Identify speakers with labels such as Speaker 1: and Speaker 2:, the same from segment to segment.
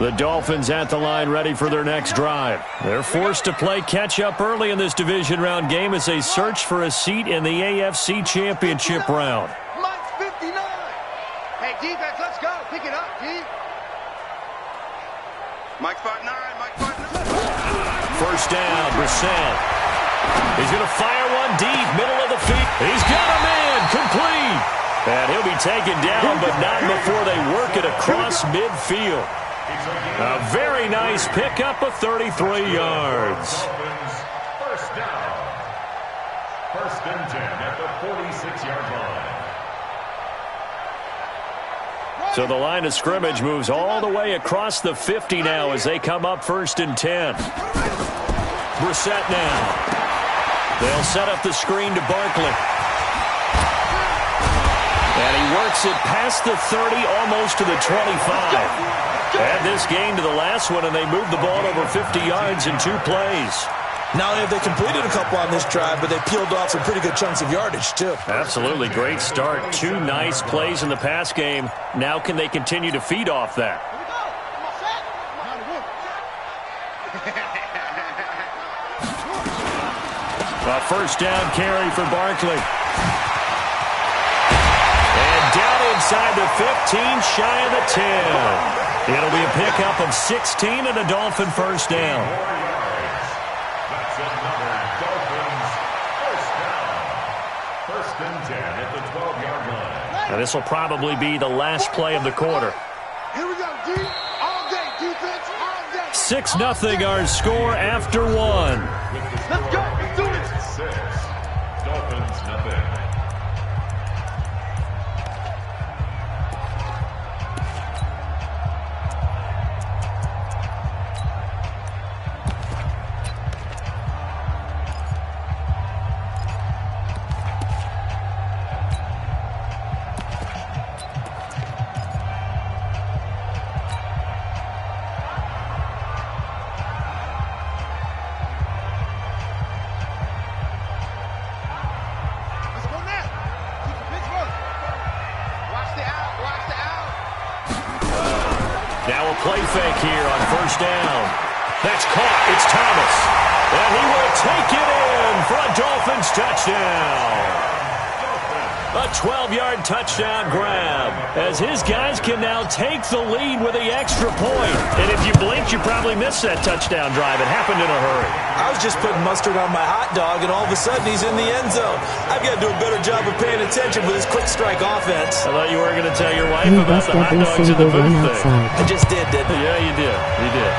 Speaker 1: The Dolphins at the line ready for their next drive. They're forced to play catch-up early in this division round game as they search for a seat in the AFC Championship round.
Speaker 2: Mike's 59. Hey, defense, let's go. Pick it up, D. Mike's 5'9", Mike's 5'9".
Speaker 1: First down, Brissett. He's going to fire one deep, middle of the field. He's got a man, complete. And he'll be taken down, but not before they work it across midfield. A very nice pickup of 33 yards.
Speaker 3: First down. First and 10 at the 46-yard line.
Speaker 1: So the line of scrimmage moves all the way across the 50 now as they come up first and 10. Brissett now. They'll set up the screen to Barkley. And he works it past the 30, almost to the 25. Add this game to the last one, and they moved the ball over 50 yards in 2 plays.
Speaker 4: Not only have they completed a couple on this drive, but they peeled off some pretty good chunks of yardage, too.
Speaker 1: Absolutely. Great start. 2 nice plays in the pass game. Now can they continue to feed off that? A first down carry for Barkley. And down inside the 15, shy of the 10. It'll be a pickup of 16 and a Dolphin first down.
Speaker 3: That's another Dolphins first down. First and 10 at the 12-yard line.
Speaker 1: Now this will probably be the last play of the quarter.
Speaker 2: Here we go, D. All day, defense, all day.
Speaker 1: 6-0 our score after 1.
Speaker 2: Let's go. Let's do it.
Speaker 3: 6. Dolphins nothing.
Speaker 1: Now a play fake here on first down. That's caught. It's Thomas. And he will take it in for a Dolphins touchdown. A 12-yard touchdown grab as his guys can now take the lead with the extra point. And if you blinked, you probably missed that touchdown drive. It happened in a hurry.
Speaker 4: I was just putting mustard on my hot dog, and all of a sudden he's in the end zone. I've got to do a better job of paying attention with this quick strike offense.
Speaker 1: I thought you were going to tell your wife about the hot dogs in the booth thing.
Speaker 4: I just did, didn't I?
Speaker 1: Yeah, you did. You did.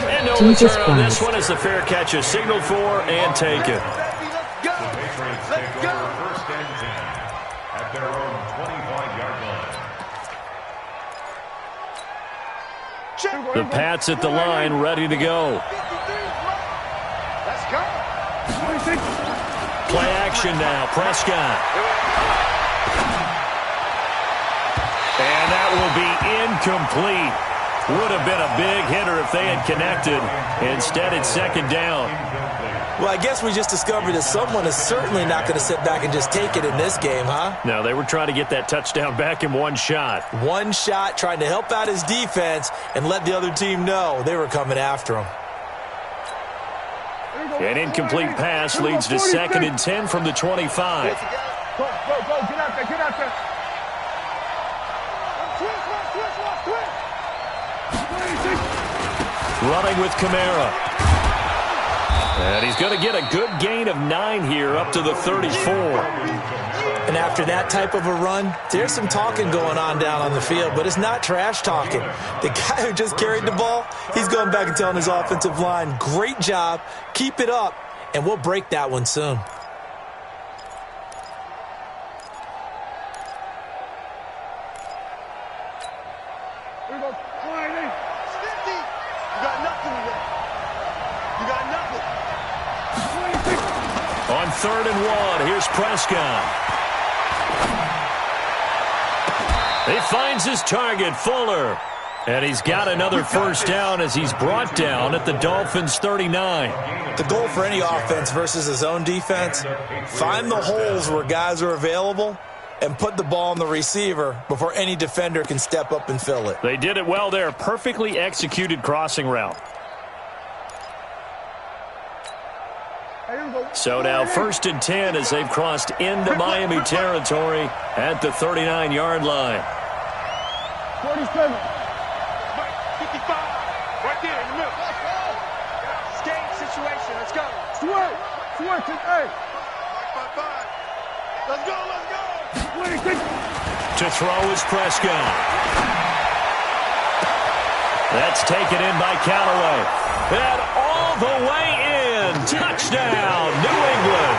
Speaker 1: And no
Speaker 5: Jesus
Speaker 1: return on this
Speaker 5: Christ.
Speaker 1: one as the fair catch is signaled for and taken.
Speaker 3: Patriots take over first and 10 at their own 25-yard line.
Speaker 1: The Pats at the line, ready to go.
Speaker 2: Let's go.
Speaker 1: Play action now, Prescott. And that will be incomplete. Would have been a big hitter if they had connected. Instead, it's second down.
Speaker 4: Well, I guess we just discovered that someone is certainly not going to sit back and just take it in this game, huh?
Speaker 1: No, they were trying to get that touchdown back in one shot.
Speaker 4: One shot, trying to help out his defense and let the other team know they were coming after him.
Speaker 1: An incomplete pass leads to second and 10 from the 25.
Speaker 2: Go, get out there, get out there.
Speaker 1: Running with Kamara. And he's going to get a good gain of 9 here up to the 34.
Speaker 4: And after that type of a run, there's some talking going on down on the field, but it's not trash talking. The guy who just carried the ball, he's going back and telling his offensive line, great job, keep it up, and we'll break that one soon.
Speaker 1: On 3rd and 1, here's Prescott. He finds his target, Fuller. And he's got another first down as he's brought down at the Dolphins' 39.
Speaker 4: The goal for any offense versus his own defense, find the holes where guys are available and put the ball on the receiver before any defender can step up and fill it.
Speaker 1: They did it well there. Perfectly executed crossing route. So now 1st and 10 as they've crossed into Miami territory at the 39-yard line.
Speaker 2: 47. 55. Right there in the middle. It's game situation. Let's go. Switch. Hey. 5. Let's go.
Speaker 1: To throw is Prescott. That's taken in by Callaway. And all the way in. Touchdown, New England.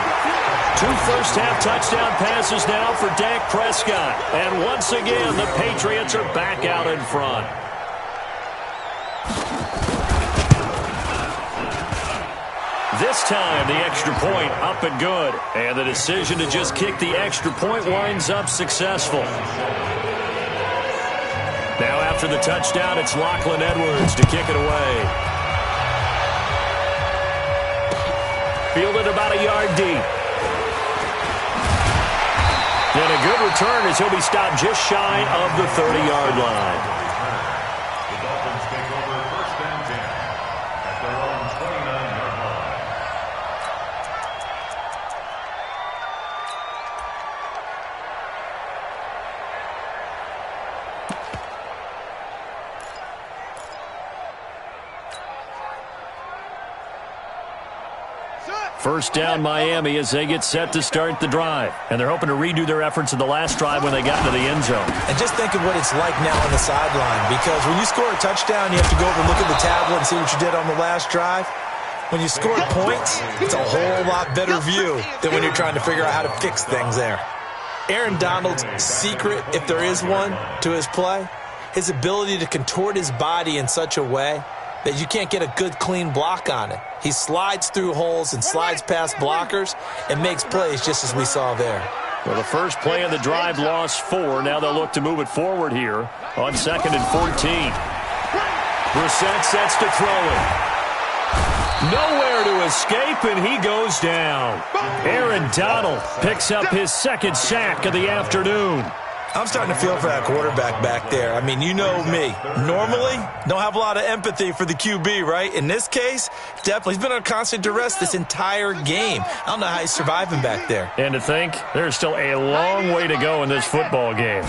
Speaker 1: 2 first-half touchdown passes now for Dak Prescott. And once again, the Patriots are back out in front. This time, the extra point up and good. And the decision to just kick the extra point winds up successful. Now after the touchdown, it's Lachlan Edwards to kick it away. Fielded about a yard deep. And a good return as he'll be stopped just shy of the 30-yard line.
Speaker 3: The Dolphins take over 1st and 10 at their own 29-yard line.
Speaker 1: First down Miami as they get set to start the drive. And they're hoping to redo their efforts in the last drive when they got into the end zone.
Speaker 4: And just think of what it's like now on the sideline, because when you score a touchdown, you have to go over and look at the tablet and see what you did on the last drive. When you score points, it's a whole lot better view than when you're trying to figure out how to fix things there. Aaron Donald's secret, if there is one, to his play, his ability to contort his body in such a way that you can't get a good, clean block on it. He slides through holes and slides past blockers and makes plays just as we saw there.
Speaker 1: Well, the first play of the drive lost 4. Now they'll look to move it forward here on 2nd and 14. Brissett sets to throw it. Nowhere to escape, and he goes down. Aaron Donald picks up his 2nd sack of the afternoon.
Speaker 4: I'm starting to feel for that quarterback back there. I mean, you know me. Normally, don't have a lot of empathy for the QB, right? In this case, definitely. He's been on constant duress this entire game. I don't know how he's surviving back there.
Speaker 1: And to think, there's still a long way to go in this football game.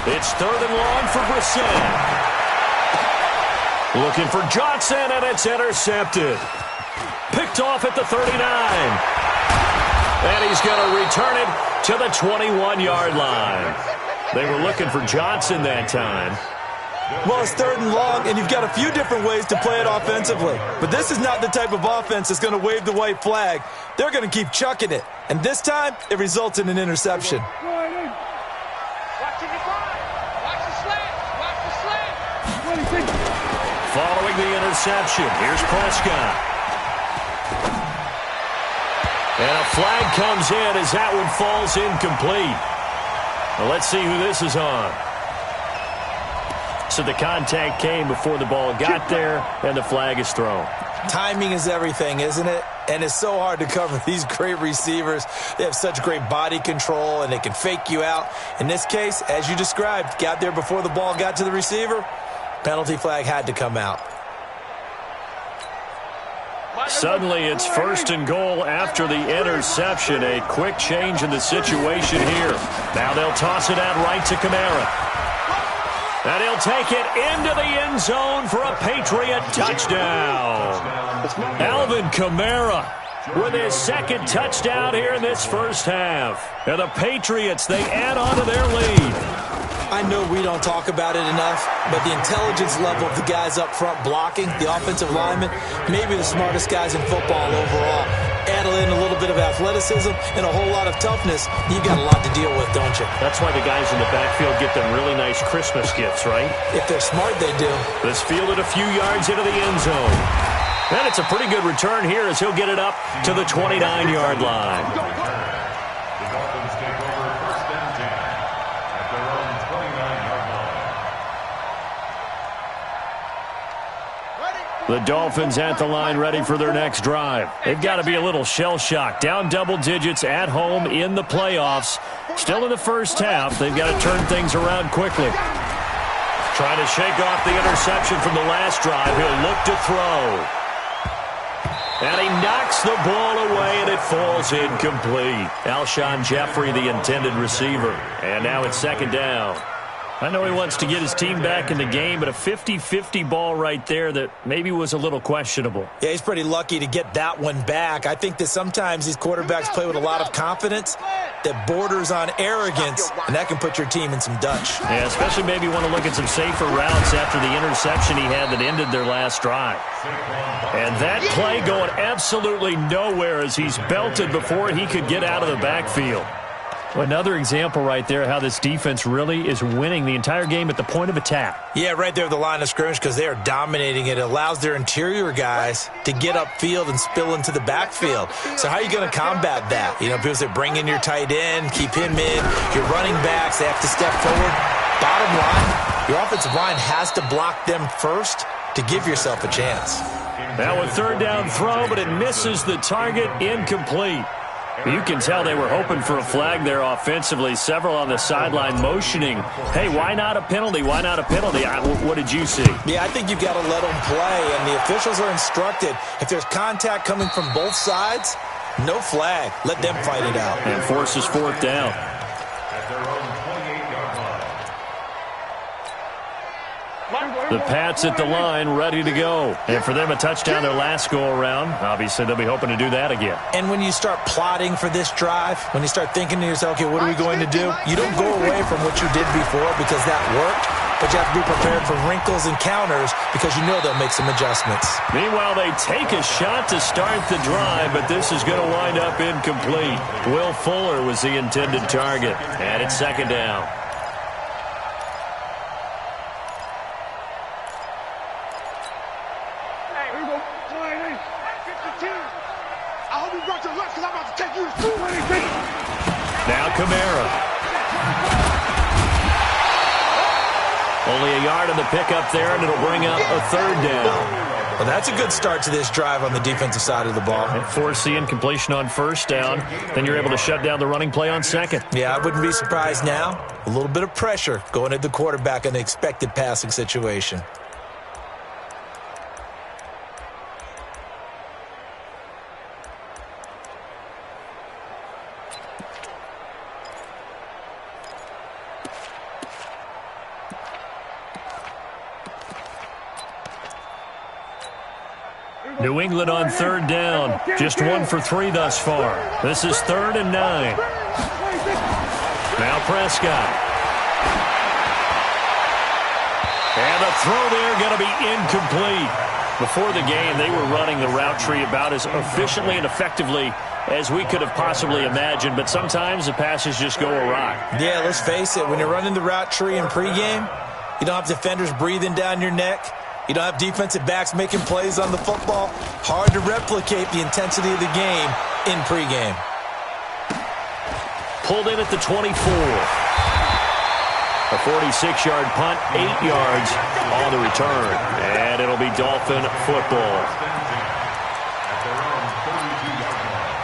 Speaker 1: It's 3rd and long for Brissett. Looking for Johnson, and it's intercepted. Picked off at the 39. And he's going to return it to the 21-yard line. They were looking for Johnson that time.
Speaker 4: Well, it's 3rd and long, and you've got a few different ways to play it offensively. But this is not the type of offense that's going to wave the white flag. They're going to keep chucking it. And this time, it results in an interception.
Speaker 2: Watch the slant.
Speaker 1: Following the interception, here's Prescott. And a flag comes in as that one falls incomplete. Well, let's see who this is on. So the contact came before the ball got there, and the flag is thrown.
Speaker 4: Timing is everything, isn't it? And it's so hard to cover these great receivers. They have such great body control, and they can fake you out. In this case, as you described, got there before the ball got to the receiver. Penalty flag had to come out.
Speaker 1: Suddenly, it's 1st and goal after the interception. A quick change in the situation here. Now they'll toss it out right to Kamara. And he'll take it into the end zone for a Patriot touchdown. Alvin Kamara with his 2nd touchdown here in this first half. And the Patriots, they add on to their lead.
Speaker 4: I know we don't talk about it enough, but the intelligence level of the guys up front blocking, the offensive linemen, maybe the smartest guys in football overall. Add in a little bit of athleticism and a whole lot of toughness, you've got a lot to deal with, don't you?
Speaker 1: That's why the guys in the backfield get them really nice Christmas gifts, right?
Speaker 4: If they're smart, they do.
Speaker 1: This fielded a few yards into the end zone. And it's a pretty good return here as he'll get it up to the 29-yard line.
Speaker 3: The Dolphins take over 1st and 10 at their own 29-yard line.
Speaker 2: Ready?
Speaker 1: The Dolphins at the line ready for their next drive. They've got to be a little shell-shocked. Down double digits at home in the playoffs. Still in the first half. They've got to turn things around quickly. Trying to shake off the interception from the last drive. He'll look to throw. And he knocks the ball away, and it falls incomplete. Alshon Jeffrey, the intended receiver. And now it's second down. I know he wants to get his team back in the game, but a 50-50 ball right there that maybe was a little questionable.
Speaker 4: Yeah, he's pretty lucky to get that one back. I think that sometimes these quarterbacks play with a lot of confidence that borders on arrogance, and that can put your team in some Dutch.
Speaker 1: Yeah, especially maybe want to look at some safer routes after the interception he had that ended their last drive. And that play going absolutely nowhere as he's belted before he could get out of the backfield. Another example right there how this defense really is winning the entire game at the point of attack.
Speaker 4: Yeah, right there at the line of scrimmage because they are dominating it. It allows their interior guys to get upfield and spill into the backfield. So how are you going to combat that? You know, people say bring in your tight end, keep him in. Your running backs, they have to step forward. Bottom line, your offensive line has to block them first to give yourself a chance.
Speaker 1: Now a third down throw, but it misses the target, incomplete. You can tell they were hoping for a flag there offensively. Several on the sideline motioning, hey, why not a penalty? Why not a penalty? What did you see?
Speaker 4: Yeah, I think you've got to let them play, and the officials are instructed. If there's contact coming from both sides, no flag. Let them fight it out.
Speaker 1: And forces fourth down.
Speaker 3: At their own 28-yard line.
Speaker 1: The Pats at the line, ready to go. And for them, a touchdown their last go-around. Obviously, they'll be hoping to do that again.
Speaker 4: And when you start plotting for this drive, when you start thinking to yourself, okay, what are we going to do? You don't go away from what you did before because that worked, but you have to be prepared for wrinkles and counters because you know they'll make some adjustments.
Speaker 1: Meanwhile, they take a shot to start the drive, but this is going to wind up incomplete. Will Fuller was the intended target, and it's second down. Now Kamara. Only a yard on the pickup there, and it'll bring up a third down.
Speaker 4: Well, that's a good start to this drive on the defensive side of the ball.
Speaker 1: And force the incompletion on first down. Then you're able to shut down the running play on second.
Speaker 4: Yeah, I wouldn't be surprised now. A little bit of pressure going at the quarterback in an expected passing situation.
Speaker 1: New England on third down. Just 1 for 3 thus far. This is 3rd and 9. Now Prescott. And the throw there going to be incomplete. Before the game, they were running the route tree about as efficiently and effectively as we could have possibly imagined, but sometimes the passes just go awry.
Speaker 4: Yeah, let's face it. When you're running the route tree in pregame, you don't have defenders breathing down your neck. You don't have defensive backs making plays on the football. Hard to replicate the intensity of the game in pregame.
Speaker 1: Pulled in at the 24. A 46-yard punt, 8 yards on the return. And it'll be Dolphin football.
Speaker 3: At their own 32-yard line.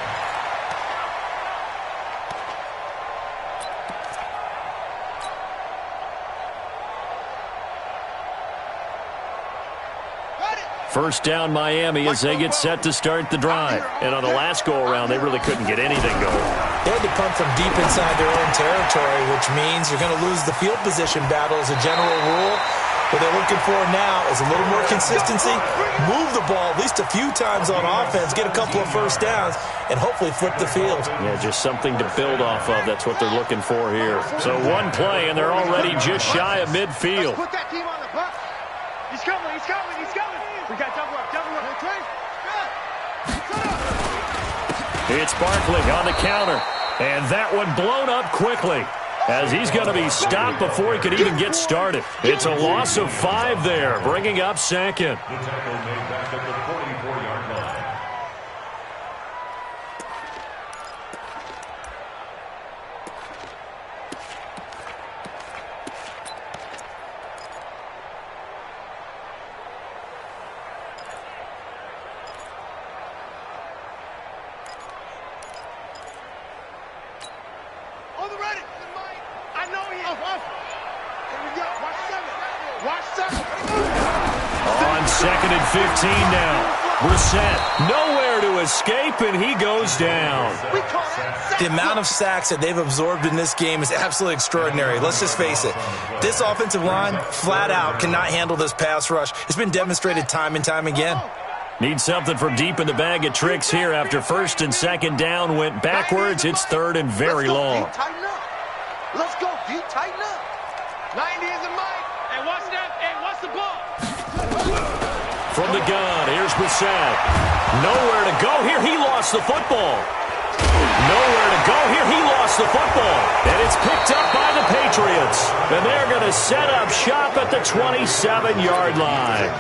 Speaker 1: First down Miami as they get set to start the drive. And on the last go-around, they really couldn't get anything going.
Speaker 4: They had to punt from deep inside their own territory, which means you're going to lose the field position battle as a general rule. What they're looking for now is a little more consistency, move the ball at least a few times on offense, get a couple of first downs, and hopefully flip the field.
Speaker 1: Yeah, just something to build off of. That's what they're looking for here. So one play, and they're already just shy of midfield.
Speaker 2: Put that team on the buck. He's coming, he's coming, he's coming. We got double up, double up.
Speaker 1: It's Barkley on the counter. And that one blown up quickly as he's going to be stopped before he could even get started. It's a loss of 5 there, bringing up second.
Speaker 3: The tackle made back at the 44-yard line.
Speaker 1: On 2nd and 15 now. Brissett nowhere to escape, and he goes down.
Speaker 4: The amount of sacks that they've absorbed in this game is absolutely extraordinary. Let's just face it. This offensive line, flat out, cannot handle this pass rush. It's been demonstrated time and time again.
Speaker 1: Need something from deep in the bag of tricks here after 1st and 2nd down went backwards. It's 3rd and very long.
Speaker 2: Let's go, D. Tighten up. 90 is a mic. Hey, watch that. Hey, watch the ball.
Speaker 1: From the gun, here's Brissett. Nowhere to go here. He lost the football. Nowhere to go here. He lost the football. And it's picked up by the Patriots. And they're going to set up shop at the 27-yard line.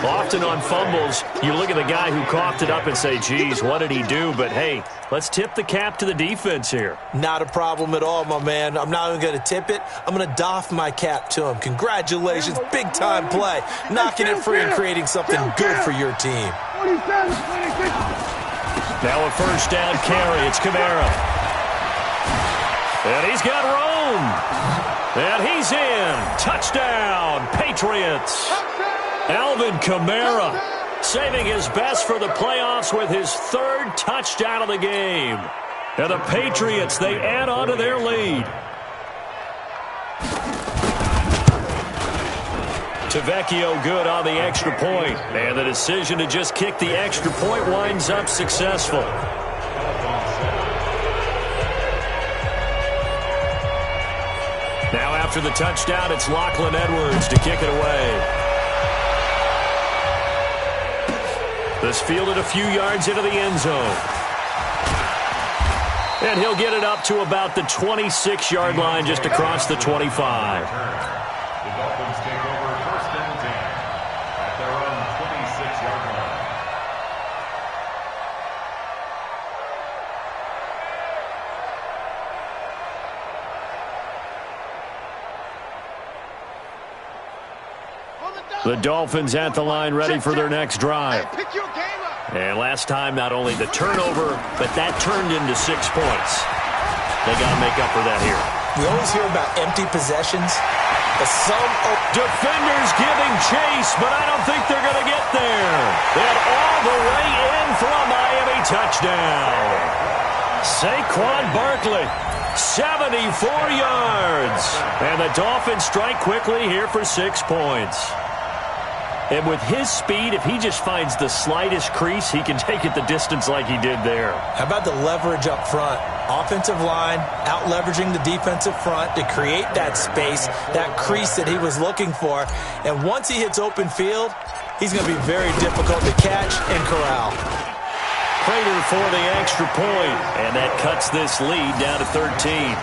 Speaker 1: Often on fumbles, you look at the guy who coughed it up and say, geez, what did he do? But, hey, let's tip the cap to the defense here.
Speaker 4: Not a problem at all, my man. I'm not even going to tip it. I'm going to doff my cap to him. Congratulations. Big-time play. Knocking it free and creating something good for your team.
Speaker 1: Now a 1st down carry. It's Kamara. And he's got Rome. And he's in. Touchdown, Patriots. Alvin Kamara saving his best for the playoffs with his 3rd touchdown of the game. And the Patriots, they add on to their lead. Tavecchio good on the extra point. And the decision to just kick the extra point winds up successful. Now after the touchdown, it's Lachlan Edwards to kick it away. This fielded a few yards into the end zone. And he'll get it up to about the 26-yard line just across the 25.
Speaker 3: The Dolphins take over 1st and 10 at their own 26-yard line.
Speaker 1: The Dolphins at the line ready for their next drive. And last time, not only the turnover, but that turned into 6 points. They got to make up for that here.
Speaker 4: We always hear about empty possessions, but some
Speaker 1: defenders giving chase, but I don't think they're going to get there. And all the way in for a Miami touchdown. Saquon Barkley, 74 yards. And the Dolphins strike quickly here for 6 points. And with his speed, if he just finds the slightest crease, he can take it the distance like he did there.
Speaker 4: How about the leverage up front? Offensive line out-leveraging the defensive front to create that space, that crease that he was looking for. And once he hits open field, he's going to be very difficult to catch and corral.
Speaker 1: Prater for the extra point, and that cuts this lead down to 13.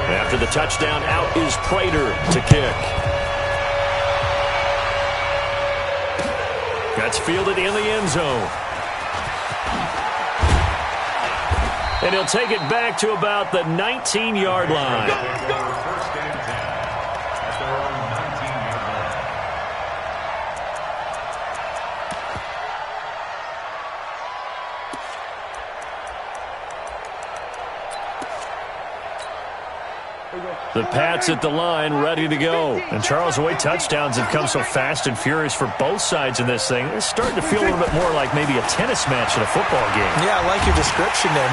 Speaker 1: After the touchdown, out is Prater to kick. That's fielded in the end zone. And he'll take it back to about the 19-yard line.
Speaker 3: First and 10 at their own 19-yard line.
Speaker 1: The Pats at the line, ready to go. And Charles, the way touchdowns have come so fast and furious for both sides in this thing, it's starting to feel a little bit more like maybe a tennis match in a football game.
Speaker 4: Yeah, I like your description there.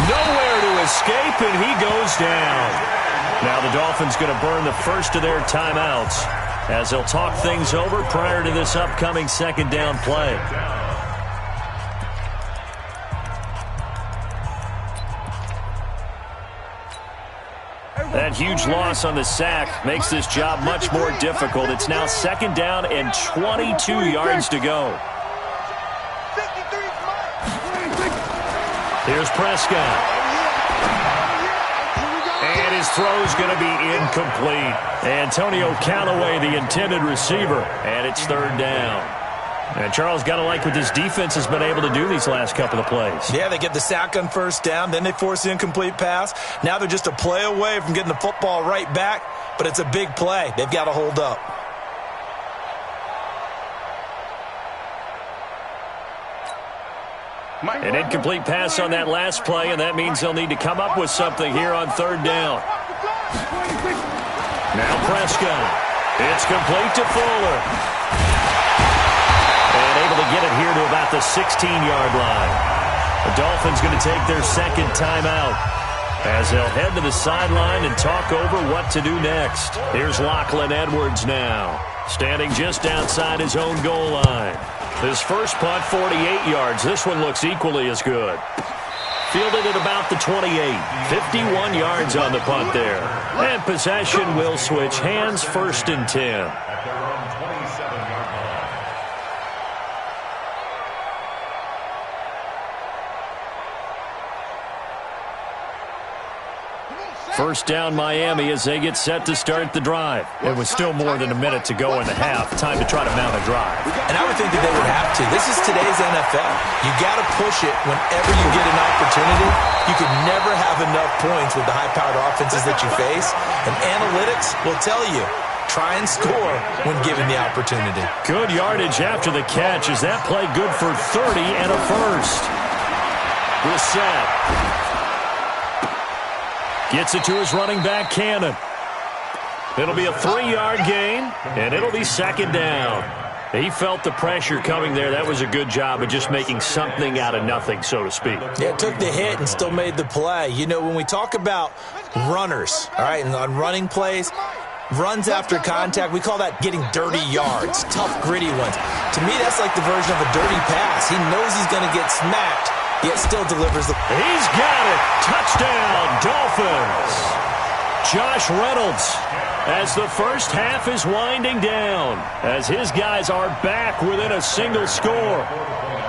Speaker 1: Nowhere to escape, and he goes down. Now the Dolphins going to burn the first of their timeouts as they'll talk things over prior to this upcoming 2nd down play. That huge loss on the sack makes this job much more difficult. It's now 2nd down and 22 yards to go. Here's Prescott. And his throw's going to be incomplete. Antonio Callaway, the intended receiver, and it's 3rd down. And Charles, got to like what this defense has been able to do these last couple of plays.
Speaker 4: Yeah, they get the sack on 1st down, then they force the incomplete pass. Now they're just a play away from getting the football right back, but it's a big play. They've got to hold up.
Speaker 1: An incomplete pass on that last play, and that means they'll need to come up with something here on third down. Now Prescott. It's complete to Fuller. And able to get it here to about the 16-yard line. The Dolphins going to take their second timeout as they'll head to the sideline and talk over what to do next. Here's Lachlan Edwards now, standing just outside his own goal line. His first punt, 48 yards. This one looks equally as good. Fielded at about the 28. 51 yards on the punt there. And possession will switch hands, 1st and 10.
Speaker 3: At their own 27-yard line.
Speaker 1: First down Miami as they get set to start the drive. It was still more than a minute to go in the half. Time to try to mount a drive.
Speaker 4: And I would think that they would have to. This is today's NFL. You got to push it whenever you get an opportunity. You can never have enough points with the high-powered offenses that you face. And analytics will tell you, try and score when given the opportunity.
Speaker 1: Good yardage after the catch. Is that play good for 30 and a first? Brissett gets it to his running back, Cannon. It'll be a 3-yard gain, and it'll be second down. He felt the pressure coming there. That was a good job of just making something out of nothing, so to speak.
Speaker 4: Yeah, took the hit and still made the play. You know, when we talk about runners, all right, and on running plays, runs after contact, we call that getting dirty yards, tough, gritty ones. To me, that's like the version of a dirty pass. He knows he's going to get smacked, yet still delivers the...
Speaker 1: He's got it. Touchdown, Dolphins. Josh Reynolds, as the first half is winding down, as his guys are back within a single score.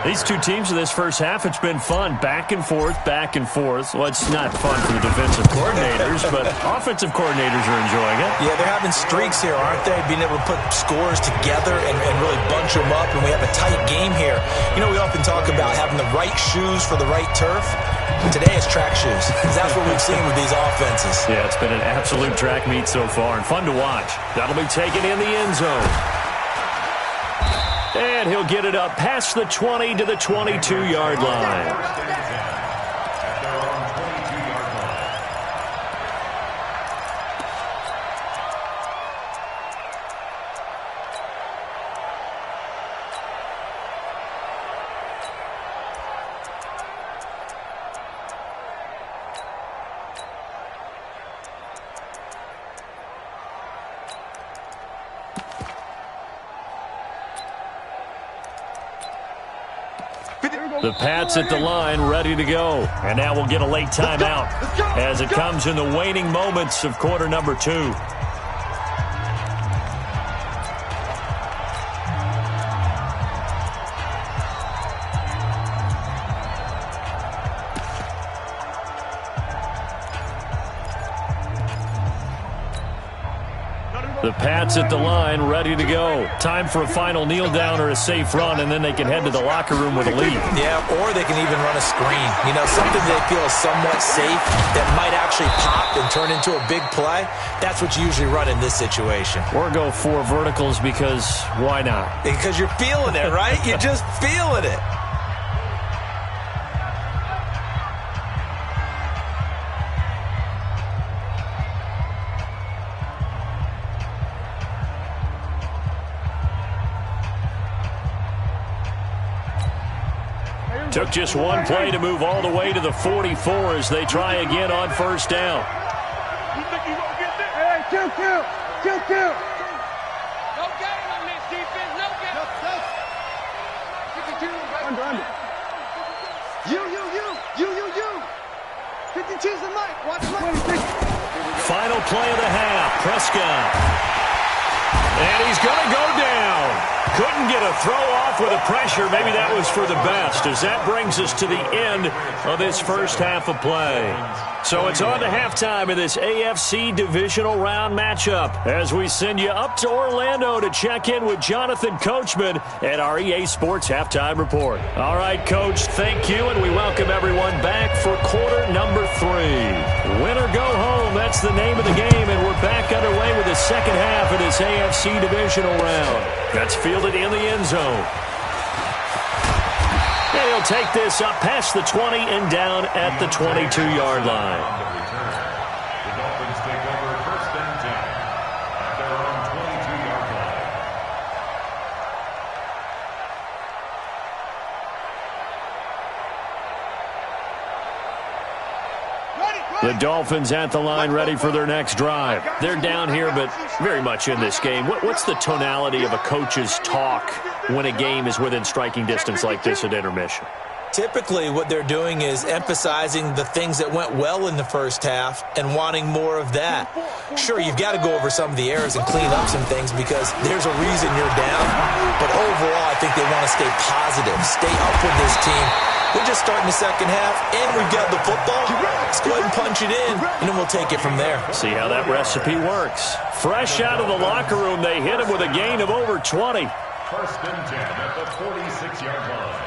Speaker 1: These two teams in this first half, it's been fun. Back and forth, back and forth. Well, it's not fun for the defensive coordinators, but offensive coordinators are enjoying it.
Speaker 4: Yeah, they're having streaks here, aren't they? Being able to put scores together and really bunch them up, and we have a tight game here. You know, we often talk about having the right shoes for the right turf. Today it's track shoes, because that's what we've seen with these offenses.
Speaker 1: Yeah, it's been an absolute track meet so far, and fun to watch. That'll be taken in the end zone. And he'll get it up past the 20 to the 22-yard line. The Pats at the line, ready to go. And now we'll get a late timeout as it comes in the waning moments of quarter number 2. The Pats at the line, ready to go. Time for a final kneel down or a safe run, and then they can head to the locker room with a lead.
Speaker 4: Yeah, or they can even run a screen. You know, something they feel is somewhat safe that might actually pop and turn into a big play. That's what you usually run in this situation.
Speaker 1: Or go 4 verticals because why not?
Speaker 4: Because you're feeling it, right? You're just feeling it.
Speaker 1: Took just one play to move all the way to the 44 as they try again on first down.
Speaker 2: You think you gonna get there? Hey, kill. No game on this defense, no game. Under. You. 52's the mic. Watch play.
Speaker 1: Final play of the half. Prescott. And he's going to go down. Couldn't get a throw off with the pressure. Maybe that was for the best, as that brings us to the end of this first half of play. So it's on to halftime of this AFC divisional round matchup as we send you up to Orlando to check in with Jonathan Coachman at our EA Sports Halftime Report. All right, Coach, thank you, and we welcome everyone back for quarter number 3. Win or go home, that's the name of the game, and we're back underway with the second half of this AFC divisional round. That's fielded in the end zone. And he'll take this up past the 20 and down at the 22-yard line.
Speaker 3: The Dolphins take over 1st and 10 at their own 22-yard line.
Speaker 1: The Dolphins at the line, ready for their next drive. They're down here, but very much in this game. What's the tonality of a coach's talk when a game is within striking distance like this at intermission?
Speaker 4: Typically, what they're doing is emphasizing the things that went well in the first half and wanting more of that. Sure, you've got to go over some of the errors and clean up some things because there's a reason you're down. But overall, I think they want to stay positive, stay up with this team. We're just starting the second half, and we've got the football. Let's go ahead and punch it in, and then we'll take it from there.
Speaker 1: See how that recipe works. Fresh out of the locker room, they hit him with a gain of over 20.
Speaker 3: 1st and 10 at the 46-yard line.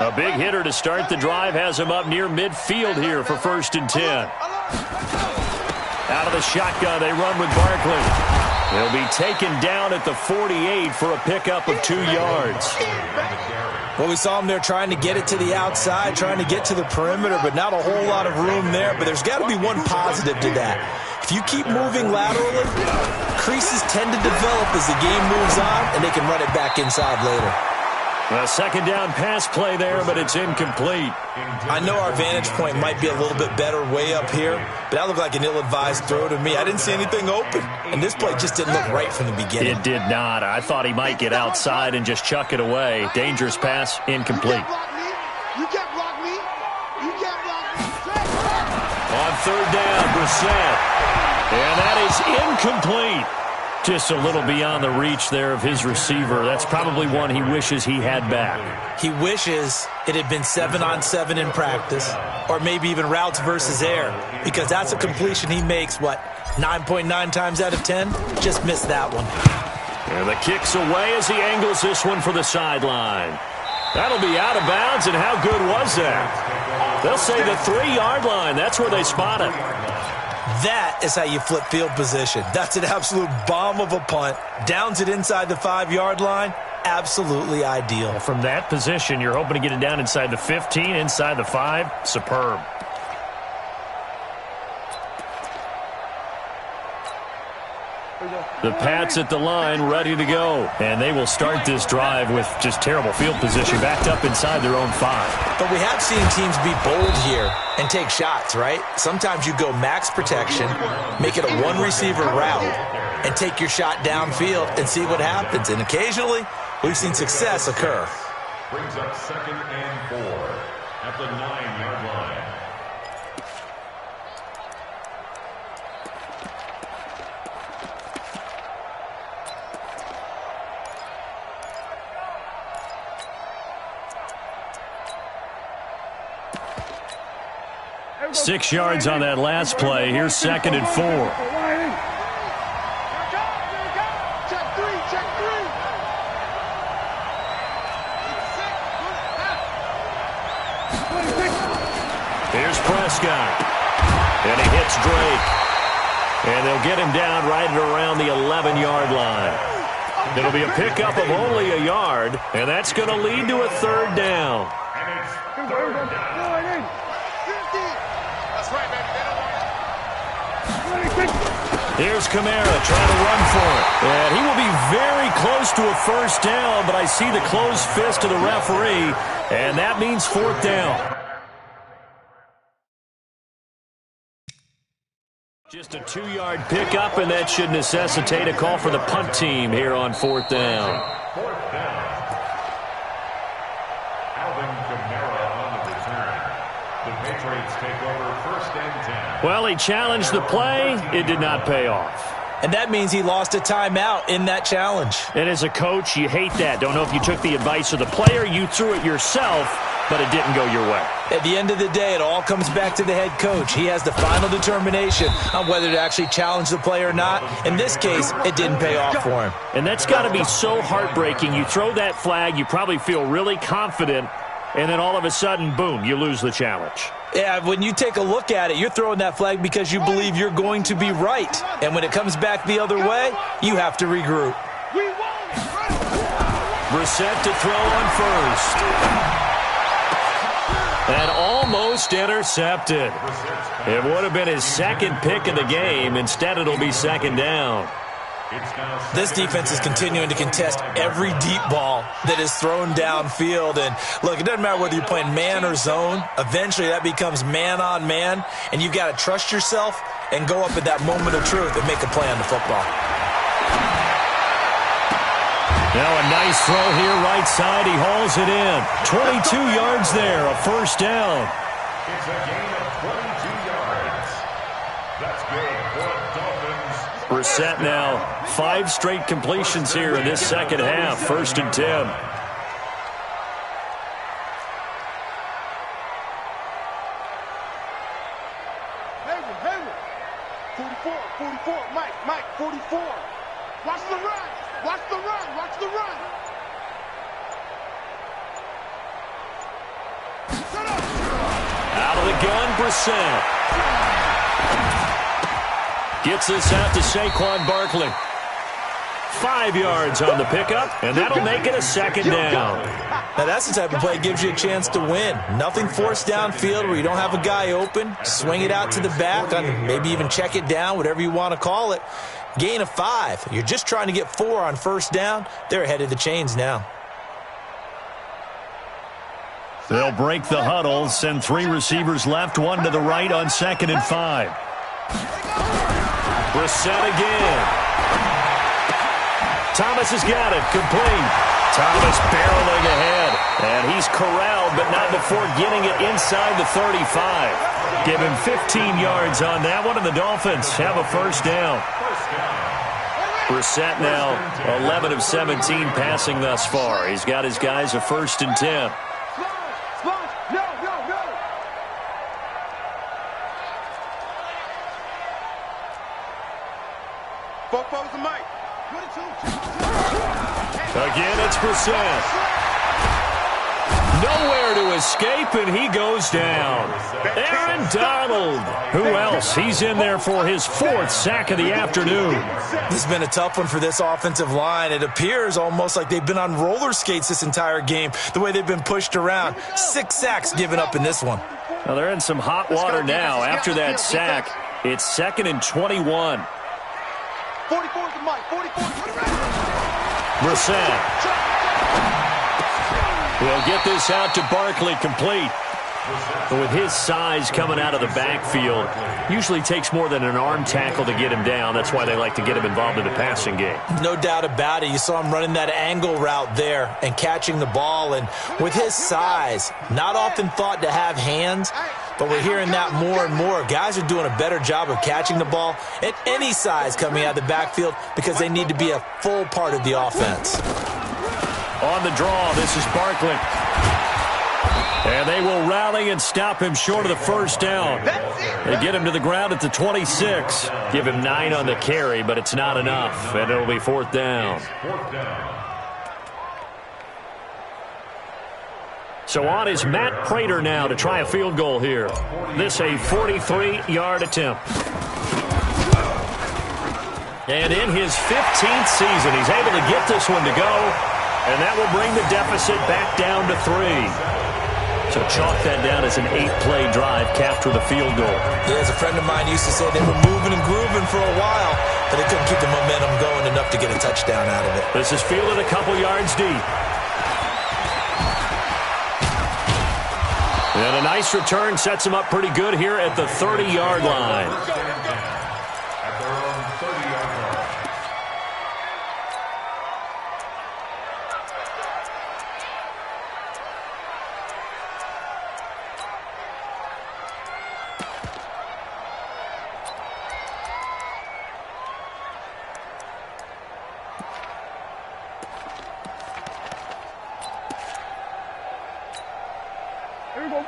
Speaker 1: A big hitter to start the drive has him up near midfield here for 1st and 10. Out of the shotgun, they run with Barkley. They'll be taken down at the 48 for a pickup of 2 yards.
Speaker 4: Well, we saw him there trying to get it to the outside, trying to get to the perimeter, but not a whole lot of room there. But there's got to be one positive to that. If you keep moving laterally, creases tend to develop as the game moves on, and they can run it back inside later.
Speaker 1: A second down pass play there, but it's incomplete.
Speaker 4: I know our vantage point might be a little bit better way up here, but that looked like an ill-advised throw to me. I didn't see anything open, and this play just didn't look right from the beginning.
Speaker 1: It did not. I thought he might get outside and just chuck it away. Dangerous pass, incomplete.
Speaker 2: You can't block me. You can't block me.
Speaker 1: On 3rd down, Brissett. And that is incomplete. Just a little beyond the reach there of his receiver. That's probably one he wishes he had back.
Speaker 4: He wishes it had been 7-on-7 in practice, or maybe even routes versus air, because that's a completion he makes, 9.9 times out of 10? Just missed that one.
Speaker 1: And the kick's away as he angles this one for the sideline. That'll be out of bounds, and how good was that? They'll say the 3-yard line. That's where they spot it.
Speaker 4: That is how you flip field position. That's an absolute bomb of a punt. Downs it inside the 5-yard line. Absolutely ideal.
Speaker 1: From that position, you're hoping to get it down inside the 15, inside the 5. Superb. The Pats at the line, ready to go. And they will start this drive with just terrible field position, backed up inside their own 5.
Speaker 4: But we have seen teams be bold here and take shots, right? Sometimes you go max protection, make it a one-receiver route, and take your shot downfield and see what happens. And occasionally, we've seen success occur.
Speaker 3: Brings up 2nd and 4 at the 9-yard line.
Speaker 1: Six yards on that last play. Here's 2nd and 4.
Speaker 2: Check 3, check 3.
Speaker 1: Here's Prescott. And he hits Drake. And they'll get him down right at around the 11-yard line. It'll be a pickup of only a yard, and that's going to lead to a 3rd down.
Speaker 3: And it's 3rd down.
Speaker 1: Here's Kamara trying to run for it. And he will be very close to a 1st down, but I see the closed fist of the referee, and that means 4th down. Just a 2-yard pickup, and that should necessitate a call for the punt team here on 4th down.
Speaker 3: 4th down. Alvin Kamara on the return. The Patriots take over 1st and 10.
Speaker 1: Well, he challenged the play. It did not pay off.
Speaker 4: And that means he lost a timeout in that challenge.
Speaker 1: And as a coach, you hate that. Don't know if you took the advice of the player, you threw it yourself, but it didn't go your way.
Speaker 4: At the end of the day, it all comes back to the head coach. He has the final determination on whether to actually challenge the play or not. In this case, it didn't pay off for him.
Speaker 1: And that's got to be so heartbreaking. You throw that flag, you probably feel really confident, and then all of a sudden, boom, you lose the challenge.
Speaker 4: Yeah, when you take a look at it, you're throwing that flag because you believe you're going to be right. And when it comes back the other way, you have to regroup.
Speaker 2: We won.
Speaker 1: Brissett to throw on first. And almost intercepted. It would have been his second pick of the game. Instead, it'll be second down.
Speaker 4: This defense is continuing to contest every deep ball that is thrown downfield. And, look, it doesn't matter whether you're playing man or zone. Eventually, that becomes man-on-man, and you've got to trust yourself and go up at that moment of truth and make a play on the football.
Speaker 1: Now a nice throw here right side. He hauls it in. 22 yards there, a first down.
Speaker 3: It's a gain of 22 yards. That's good for Dolphins.
Speaker 1: Brissett now 5 straight completions here in this second half. 1st and 10.
Speaker 2: Hayward. 44, Mike, 44. Watch the run. Watch the run.
Speaker 1: Out of the gun, Brissett. Gets this out to Saquon Barkley. 5 yards on the pickup, and that'll make it a second down.
Speaker 4: Now, that's the type of play that gives you a chance to win. Nothing forced downfield where you don't have a guy open. Swing it out to the back, maybe even check it down, whatever you want to call it. Gain of 5. You're just trying to get 4 on first down. They're ahead of the chains now.
Speaker 1: They'll break the huddle, send 3 receivers left, 1 to the right on 2nd and 5. Brissett again. Thomas has got it, complete. Thomas barreling ahead, and he's corralled, but not before getting it inside the 35. Give him 15 yards on that one, and the Dolphins have a first down. Brissett now 11 of 17 passing thus far. He's got his guys a 1st and 10. Again, it's Brissett. Nowhere to escape, and he goes down. Aaron Donald. Who else? He's in there for his 4th sack of the afternoon.
Speaker 4: This has been a tough one for this offensive line. It appears almost like they've been on roller skates this entire game, the way they've been pushed around. 6 sacks given up in this one.
Speaker 1: Well, they're in some hot water now. After that sack, it's 2nd and 21.
Speaker 2: 44 to Mike. 44 to
Speaker 1: Brissett. We'll get this out to Barkley, complete. But with his size coming out of the backfield, usually takes more than an arm tackle to get him down. That's why they like to get him involved in the passing game.
Speaker 4: No doubt about it. You saw him running that angle route there and catching the ball. And with his size, not often thought to have hands, but we're hearing that more and more. Guys are doing a better job of catching the ball at any size coming out of the backfield because they need to be a full part of the offense.
Speaker 1: On the draw, this is Barkley. And they will rally and stop him short of the first down. They get him to the ground at the 26. Give him 9 on the carry, but it's not enough, and it'll be 4th down. So on is Matt Prater now to try a field goal here. This a 43-yard attempt. And in his 15th season, he's able to get this one to go, and that will bring the deficit back down to 3. So chalk that down as an 8-play drive capped with a field goal.
Speaker 4: Yeah, as a friend of mine used to say, they were moving and grooving for a while, but they couldn't keep the momentum going enough to get a touchdown out of it.
Speaker 1: This is fielded a couple yards deep. And a nice return sets him up pretty good here at the 30-yard line.
Speaker 3: At their own 30-yard line.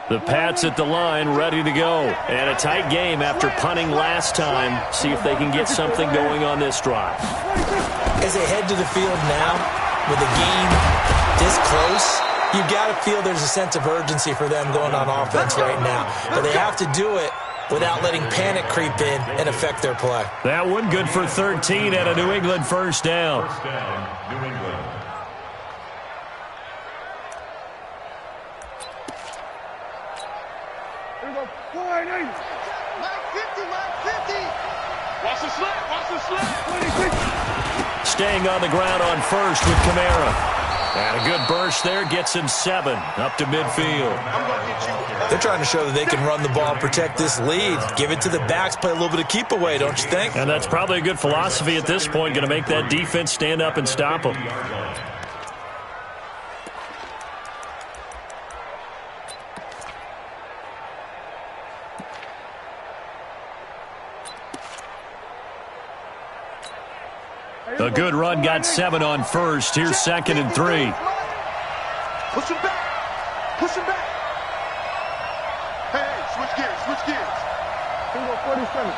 Speaker 1: The Pats at the line, ready to go. And a tight game after punting last time. See if they can get something going on this drive.
Speaker 4: As they head to the field now, with the game this close, you've got to feel there's a sense of urgency for them going on offense right now. But they have to do it without letting panic creep in and affect their play.
Speaker 1: That one good for 13 and a New England first down.
Speaker 3: First down, New England.
Speaker 2: Here we go. 480. Mike 50, Mike 50. Watch the slap, watch the slap.
Speaker 1: Staying on the ground on first with Kamara. And a good burst there gets him 7 up to midfield.
Speaker 4: They're trying to show that they can run the ball, protect this lead. Give it to the backs, play a little bit of keep away, don't you think?
Speaker 1: And that's probably a good philosophy at this point, going to make that defense stand up and stop them. A good run got 7 on first. Here's 2nd and 3.
Speaker 2: Push him back. Push him back. Hey, switch gears, switch gears. Here we go, 47.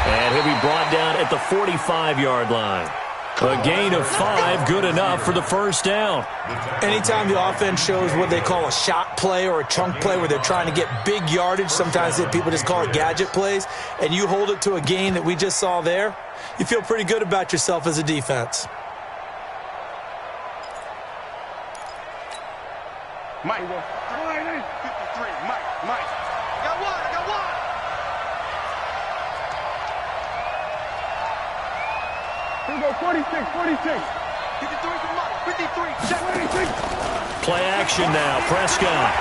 Speaker 1: And he'll be brought down at the 45-yard line. A gain of 5, good enough for the first down.
Speaker 4: Anytime the offense shows what they call a shot play or a chunk play where they're trying to get big yardage, sometimes people just call it gadget plays, and you hold it to a gain that we just saw there, you feel pretty good about yourself as a defense.
Speaker 2: Mike, 53, Mike. I got one. Here we go, 46. 53 for Mike, 53, check. 46.
Speaker 1: Play action now, Prescott.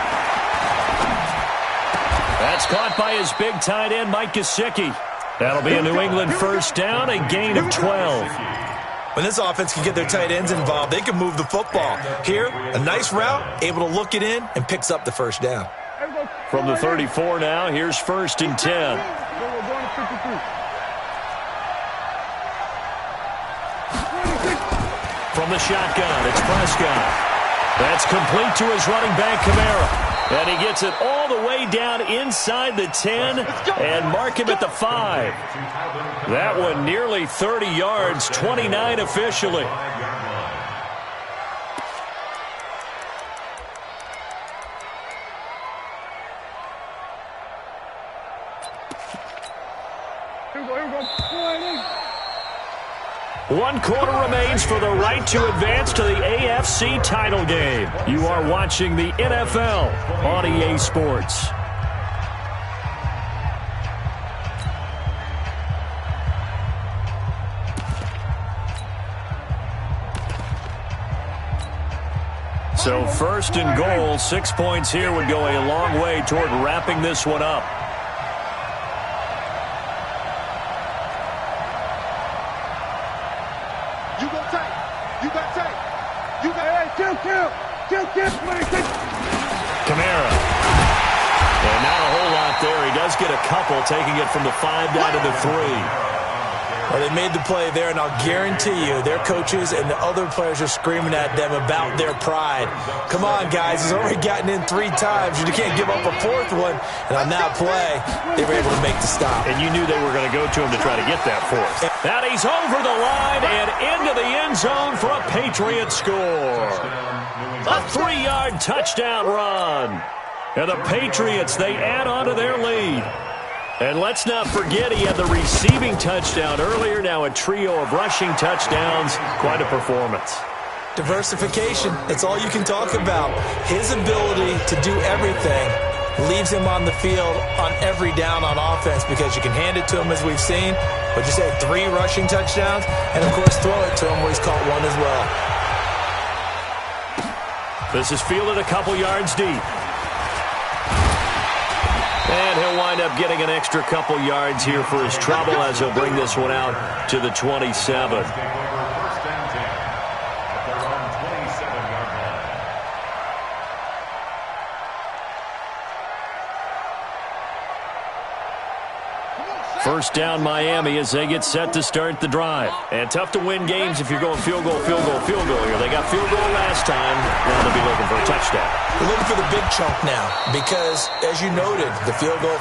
Speaker 1: That's caught by his big tight end, Mike Gesicki. That'll be a New England first down, a gain of 12.
Speaker 4: When this offense can get their tight ends involved, they can move the football. Here, a nice route, able to look it in, and picks up the first down.
Speaker 1: From the 34 now, here's 1st and 10. From the shotgun, it's Prescott. That's complete to his running back, Kamara. And he gets it all the way down inside the 10 and mark him at the 5. That one nearly 30 yards, 29 officially.
Speaker 2: Here we go.
Speaker 1: 1 quarter remains for the right to advance to the AFC title game. You are watching the NFL on EA Sports. So 1st and goal, 6 points here would go a long way toward wrapping this one up. Kamara. And not a whole lot there. He does get a couple, taking it from the 5 down to the 3.
Speaker 4: Well, they made the play there, and I'll guarantee you their coaches and the other players are screaming at them about their pride. Come on, guys. He's already gotten in 3 times. You can't give up a 4th one. And on that play, they were able to make the stop.
Speaker 1: And you knew they were going to go to him to try to get that 4th. And he's over the line and into the end zone for a Patriot score. A 3-yard touchdown run. And the Patriots, they add on to their lead. And let's not forget he had the receiving touchdown earlier. Now a trio of rushing touchdowns. Quite a performance.
Speaker 4: Diversification. That's all you can talk about. His ability to do everything leaves him on the field on every down on offense because you can hand it to him as we've seen. But you say 3 rushing touchdowns and, of course, throw it to him where he's caught 1 as well.
Speaker 1: This is fielded a couple yards deep. And he'll wind up getting an extra couple yards here for his trouble as he'll bring this one out to the 27. First down Miami as they get set to start the drive. And tough to win games if you're going field goal here. They got field goal last time. Now they'll be looking for a touchdown.
Speaker 4: We're looking for the big chunk now because, as you noted, the field goal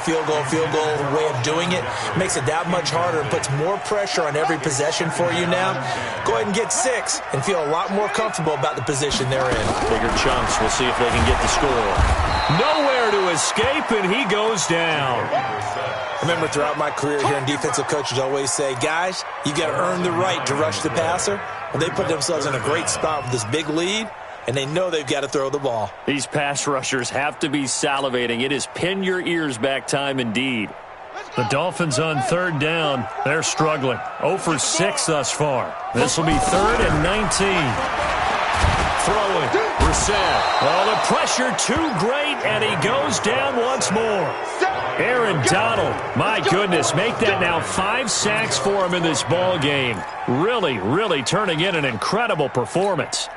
Speaker 4: way of doing it makes it that much harder and puts more pressure on every possession for you now. Go ahead and get 6 and feel a lot more comfortable about the position they're in.
Speaker 1: Bigger chunks. We'll see if they can get the score. Nowhere to escape, and he goes down.
Speaker 4: I remember throughout my career hearing defensive coaches always say, guys, you got to earn the right to rush the passer. Well, they put themselves in a great spot with this big lead, and they know they've got to throw the ball.
Speaker 1: These pass rushers have to be salivating. It is pin your ears back time indeed. The Dolphins on 3rd down. They're struggling. 0 for 6 thus far. This will be 3rd and 19. Throwing. Brissett. Oh, the pressure too great, and he goes down once more. Aaron Donald, my goodness, make that now 5 sacks for him in this ball game. Really, really turning in an incredible performance.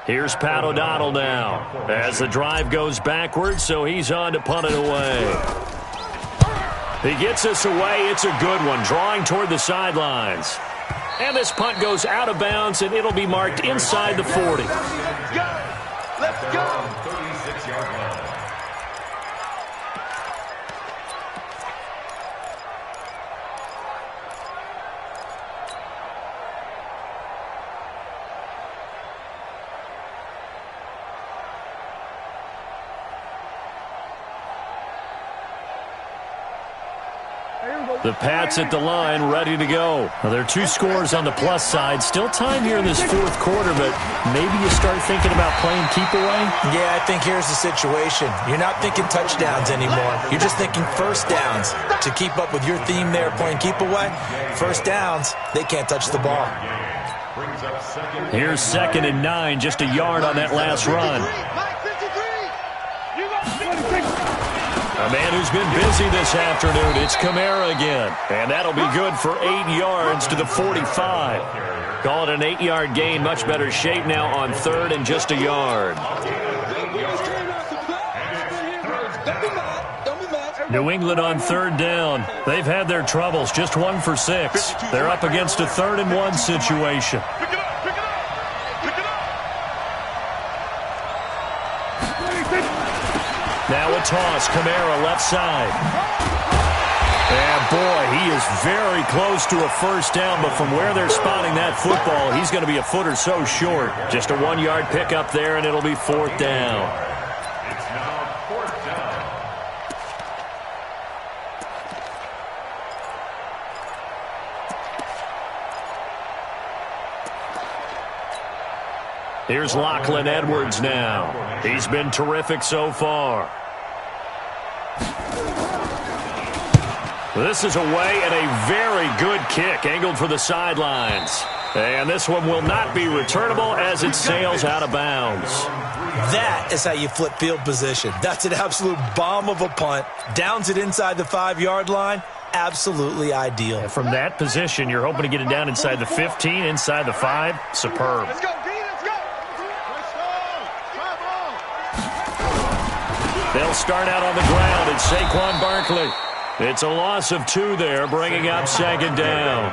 Speaker 1: Here's Pat O'Donnell now as the drive goes backwards, so he's on to punt it away. He gets us away. It's a good one, drawing toward the sidelines. And this punt goes out of bounds, and it'll be marked inside the 40.
Speaker 2: Let's go! Let's go!
Speaker 3: 36-yard line.
Speaker 1: The Pats at the line, ready to go. Well, there are 2 scores on the plus side. Still time here in this 4th quarter, but maybe you start thinking about playing keep away?
Speaker 4: Yeah, I think here's the situation. You're not thinking touchdowns anymore. You're just thinking first downs. To keep up with your theme there, playing keep away, first downs, they can't touch the ball.
Speaker 1: Here's 2nd and 9, just a yard on that last run. A man who's been busy this afternoon, it's Kamara again. And that'll be good for 8 yards to the 45. Call it an 8-yard gain, much better shape now on 3rd and just a yard. New England on 3rd down. They've had their troubles, just 1 for 6. They're up against a 3rd and 1 situation. Now a toss, Kamara left side. And boy, he is very close to a first down, but from where they're spotting that football, he's going to be a foot or so short. Just a 1-yard pickup there, and it'll be 4th down.
Speaker 3: It's now 4th down.
Speaker 1: Here's Lachlan Edwards now. He's been terrific so far. This is away and a very good kick, angled for the sidelines. And this one will not be returnable as it sails out of bounds.
Speaker 4: That is how you flip field position. That's an absolute bomb of a punt. Downs it inside the 5-yard line. Absolutely ideal.
Speaker 1: And from that position, you're hoping to get it down inside the 15, inside the 5. Superb.
Speaker 2: Let's go, D, let's go!
Speaker 1: They'll start out on the ground. It's Saquon Barkley. It's a loss of 2 there, bringing up 2nd down.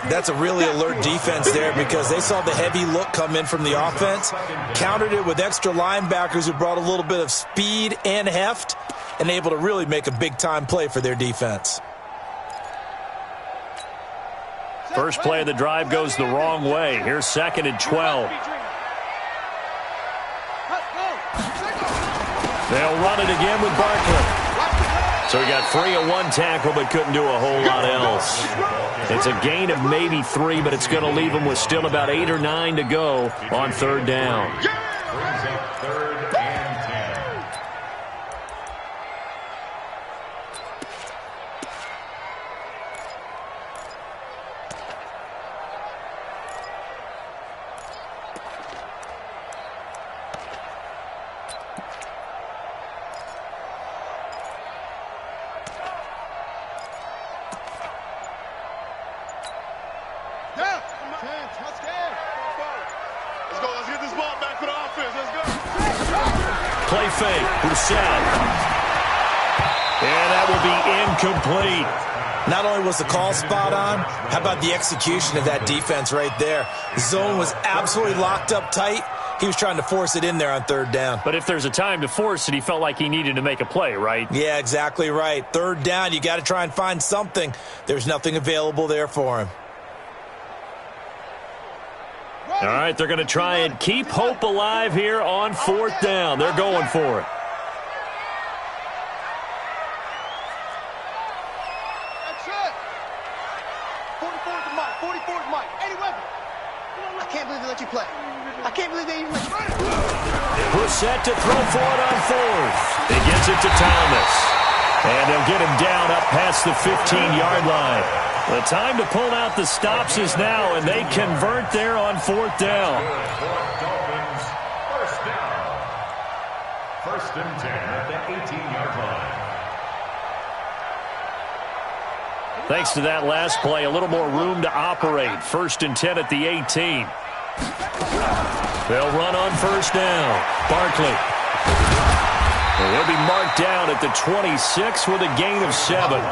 Speaker 4: That's a really alert defense there because they saw the heavy look come in from the offense, countered it with extra linebackers who brought a little bit of speed and heft, and able to really make a big-time play for their defense.
Speaker 1: First play of the drive goes the wrong way. Here's 2nd and 12. They'll run it again with Barkley. So he got free of 1 tackle but couldn't do a whole lot else. It's a gain of maybe 3, but it's going to leave him with still about 8 or 9 to go on 3rd down.
Speaker 3: Brings up 3rd and 10.
Speaker 1: Play fake, Brissett. And that will be incomplete.
Speaker 4: Not only was the call spot on, how about the execution of that defense right there? The zone was absolutely locked up tight, He was trying to force it in there on third down.
Speaker 1: But if there's a time to force it, he felt like he needed to make a play, right?
Speaker 4: Yeah, exactly right. Third down, you got to try and find something. There's nothing available there for him.
Speaker 1: All right, they're going to try and keep hope alive here on fourth down. They're going for it.
Speaker 2: That's it. 44 is Mike. 44 is Mike. 80 weapon. I can't believe they let you play. I can't believe they even let you play.
Speaker 1: Brissett to throw for it on fourth. He gets it to Thomas. And they'll get him down up past the 15-yard line. The time to pull out the stops is now, and they convert there on fourth down.
Speaker 3: Dolphins, first down. First and 10 at the 18-yard line.
Speaker 1: Thanks to that last play, a little more room to operate. First and 10 at the 18. They'll run on first down. Barkley. And he'll be marked down at the 26 with a gain of 7.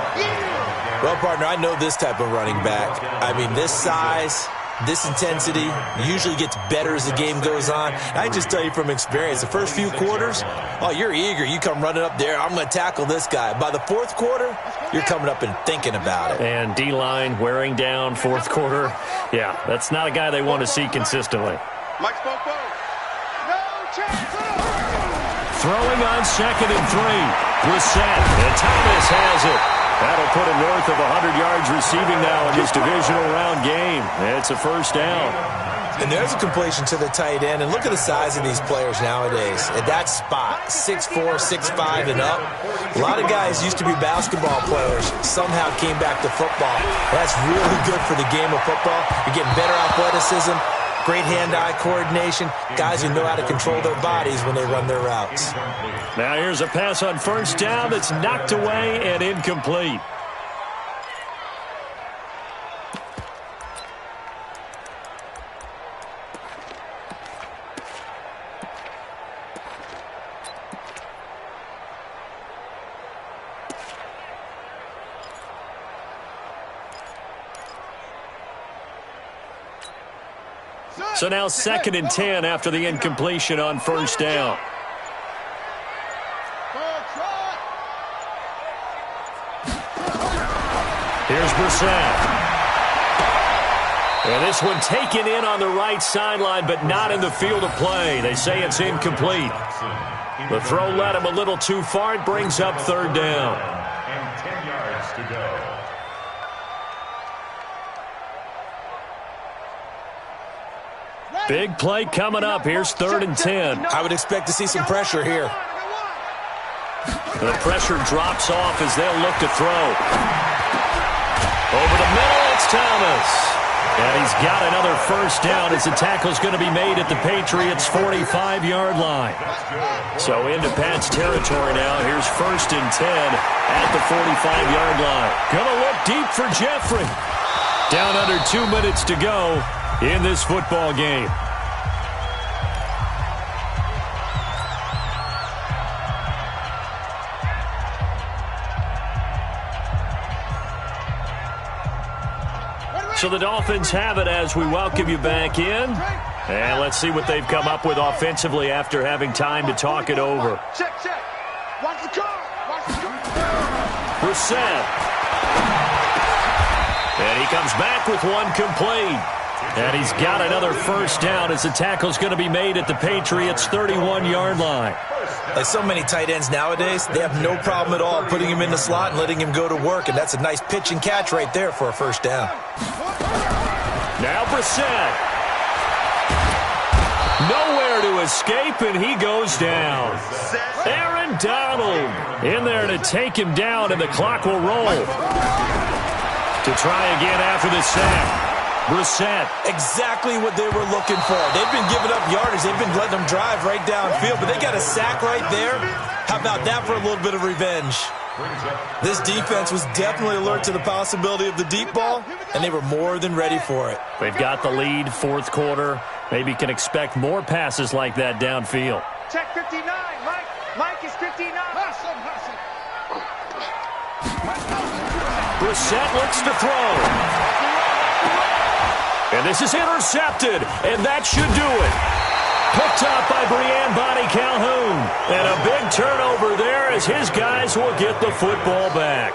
Speaker 4: Well, partner, I know this type of running back. I mean, this size, this intensity usually gets better as the game goes on. I just tell you from experience, the first few quarters, oh, you're eager. You come running up there, I'm going to tackle this guy. By the fourth quarter, you're coming up and thinking about it.
Speaker 1: And D-line wearing down fourth quarter. Yeah, that's not a guy they want to see consistently.
Speaker 2: Mike spoke both. No chance.
Speaker 1: Throwing on second and 3. Brissett, and Thomas has it. That'll put him north of 100 yards receiving now in this divisional round game. It's a first down.
Speaker 4: And there's a completion to the tight end. And look at the size of these players nowadays. At that spot, 6'4", 6'5", and up. A lot of guys used to be basketball players, somehow came back to football. That's really good for the game of football. You're getting better athleticism, great hand-eye coordination, guys who know how to control their bodies when they run their routes.
Speaker 1: Now here's a pass on first down that's knocked away and incomplete. So now second and 10 after the incompletion on first down. Here's Brissett. And this one taken in on the right sideline, but not in the field of play. They say it's incomplete. The throw led him a little too far. It brings up third down.
Speaker 3: And 10 yards to go.
Speaker 1: Big play coming up. Here's third and 10.
Speaker 4: I would expect to see some pressure here.
Speaker 1: The pressure drops off as they'll look to throw. Over the middle, it's Thomas. And he's got another first down as the tackle's going to be made at the Patriots' 45-yard line. So into Pat's territory now. Here's first and 10 at the 45-yard line. Going to look deep for Jeffrey. Down under 2 minutes to go in this football game. So the Dolphins have it as we welcome you back in. And let's see what they've come up with offensively after having time to talk it over.
Speaker 2: Check. Watch the car. Watch the car.
Speaker 1: Brissett. And he comes back with one complete. And he's got another first down as the tackle's going to be made at the Patriots' 31-yard line.
Speaker 4: Like so many tight ends nowadays, they have no problem at all putting him in the slot and letting him go to work. And that's a nice pitch and catch right there for a first down.
Speaker 1: Now Brissett. Nowhere to escape, and he goes down. Aaron Donald in there to take him down, and the clock will roll. To try again after the sack. Brissett.
Speaker 4: Exactly what they were looking for. They've been giving up yardage. They've been letting them drive right downfield, but they got a sack right there. How about that for a little bit of revenge? This defense was definitely alert to the possibility of the deep ball, and they were more than ready for it.
Speaker 1: They've got the lead, fourth quarter. Maybe can expect more passes like that downfield.
Speaker 2: Check 59, Mike. Mike is 59.
Speaker 1: Brissett looks to throw. And this is intercepted, and that should do it. Picked up by Bonnie Calhoun. And a big turnover there as his guys will get the football back.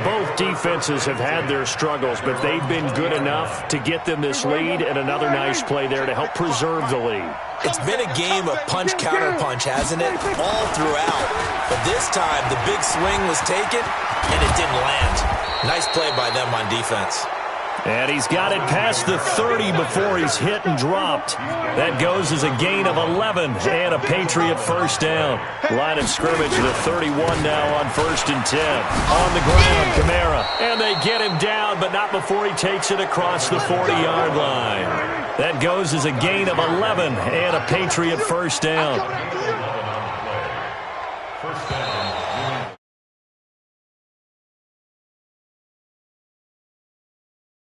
Speaker 1: Both defenses have had their struggles, but they've been good enough to get them this lead, and another nice play there to help preserve the lead.
Speaker 4: It's been a game of punch-counter-punch, hasn't it? All throughout. But this time, the big swing was taken, and it didn't land. Nice play by them on defense.
Speaker 1: And he's got it past the 30 before he's hit and dropped. That goes as a gain of 11 and a Patriot first down. Line of scrimmage to the 31 now on 1st and 10. On the ground, Kamara. And they get him down, but not before he takes it across the 40-yard line. That goes as a gain of 11 and a Patriot first down.